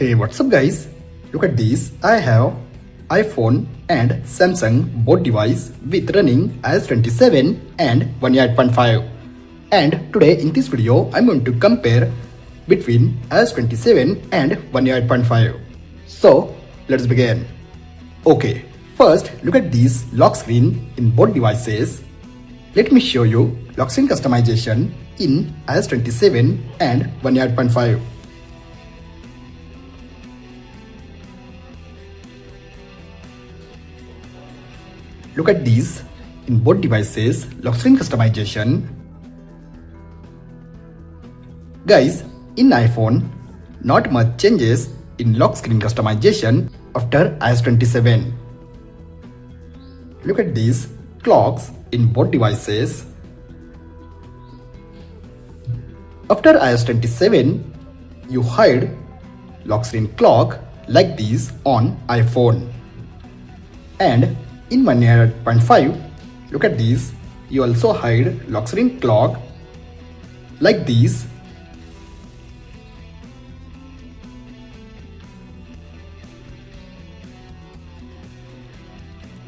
Hey, what's up guys? Look at this. I have iPhone and Samsung both device with running iOS 27 and 1.8.5. And today in this video, I'm going to compare between iOS 27 and 1.8.5. So let's begin. Okay, first look at this lock screen in both devices. Let me show you lock screen customization in iOS 27 and 1.8.5. Look at these in both devices lock screen customization. Guys, in iPhone, not much changes in lock screen customization after iOS 27. Look at these clocks in both devices. After iOS 27, you hide lock screen clock like this on iPhone. And in 1.8.5, look at this, you also hide lock screen clock like this.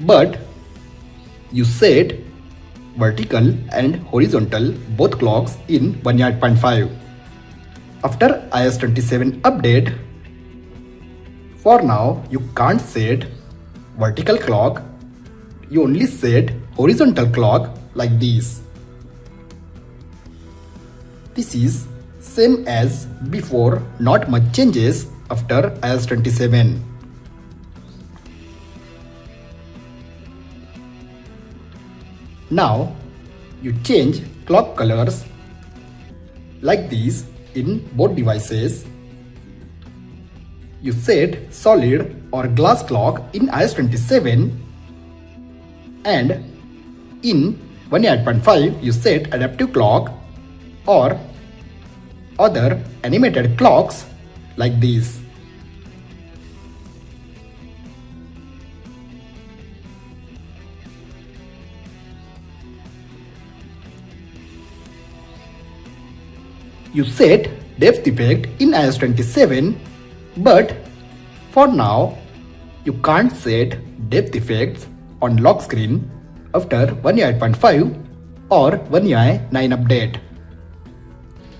But you set vertical and horizontal both clocks in 1.8.5. After iOS 27 update, for now you can't set vertical clock. You only set horizontal clock like this. This is same as before, not much changes after iOS 27. Now you change clock colors like this in both devices. You set solid or glass clock in iOS 27, and in 1.8.5 you set adaptive clock or other animated clocks like this. You set depth effect in iOS 27, but for now you can't set depth effects on lock screen after 1.8.5 or 1.9 update.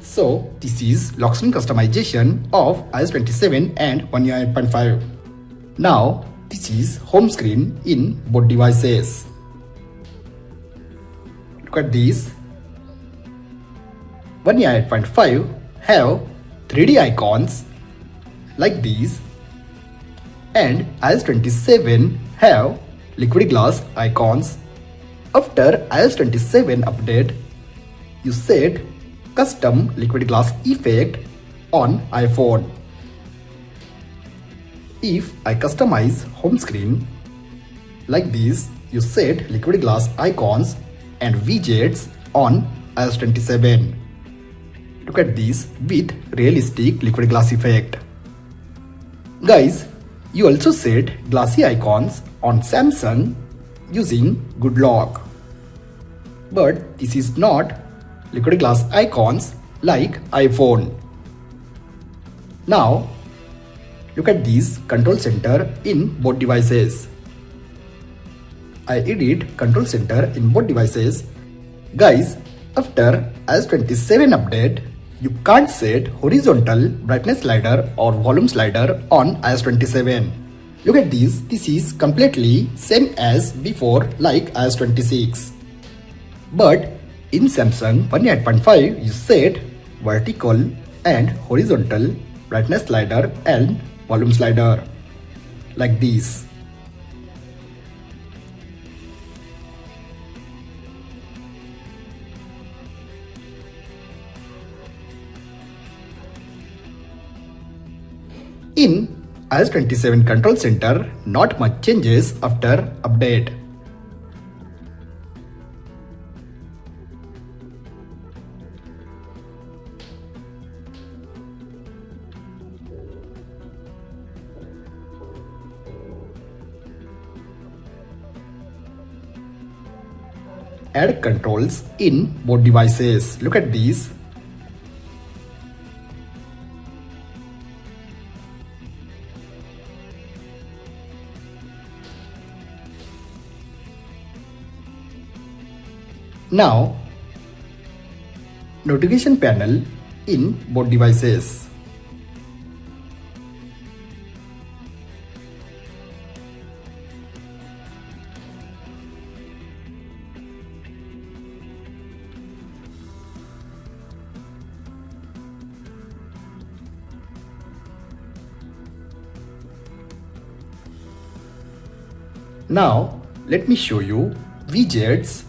So this is lock screen customization of iOS 27 and 1.8.5. Now this is home screen in both devices. Look at this. 1.8.5 have 3D icons like these, and iOS 27 have liquid glass icons. After iOS 27 update, you set custom liquid glass effect on iPhone. If I customize home screen like this, you set liquid glass icons and widgets on iOS 27. Look at this with realistic liquid glass effect. Guys, you also set glassy icons on Samsung using good lock. But this is not liquid glass icons like iPhone. Now, look at this control center in both devices. I edit control center in both devices. Guys, after iOS 27 update, you can't set horizontal brightness slider or volume slider on iOS 27. Look at this is completely same as before like iOS 26. But in Samsung 1.8.5 you set vertical and horizontal brightness slider and volume slider like this. In iOS 27 control center, not much changes after update. Add controls in both devices. Look at these. Now, notification panel in both devices. Now, let me show you widgets.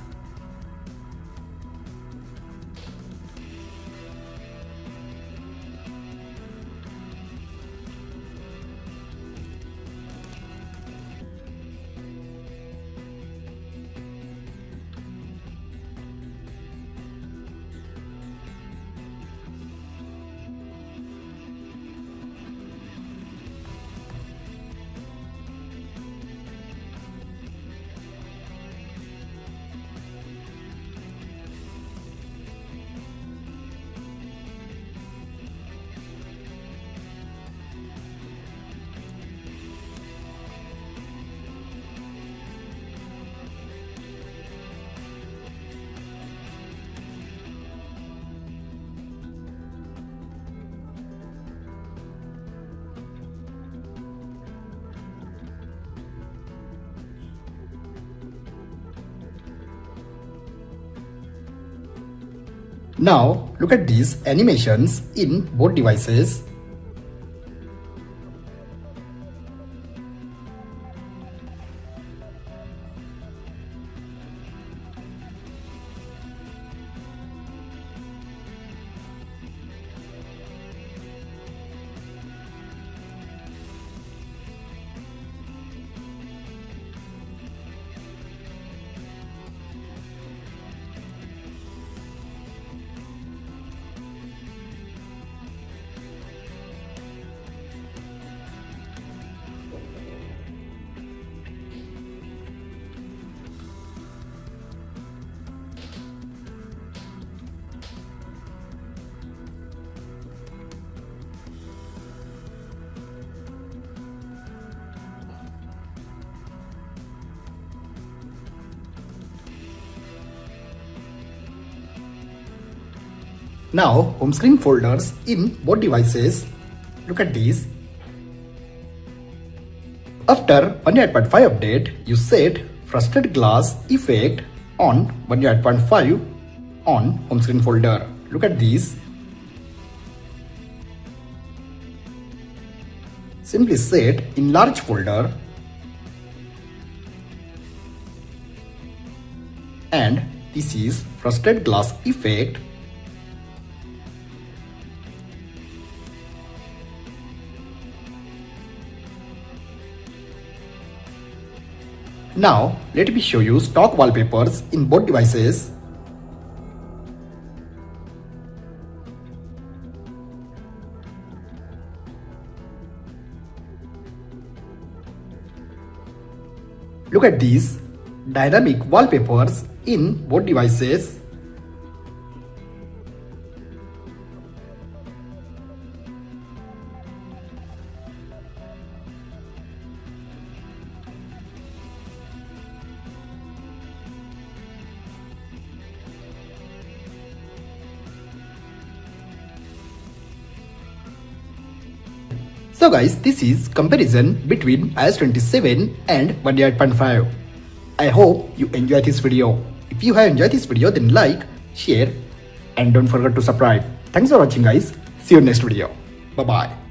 Now, look at these animations in both devices. Now, home screen folders in both devices. Look at these. After 1.8.5 update, you set frosted glass effect on 1.8.5 on home screen folder. Look at these. Simply set in large folder and this is frosted glass effect. Now, let me show you stock wallpapers in both devices. Look at these dynamic wallpapers in both devices. So guys, this is comparison between iOS 27 and 1.8.5. I hope you enjoy this video. If you have enjoyed this video, then like, share and don't forget to subscribe. Thanks for watching guys. See you next video. Bye bye.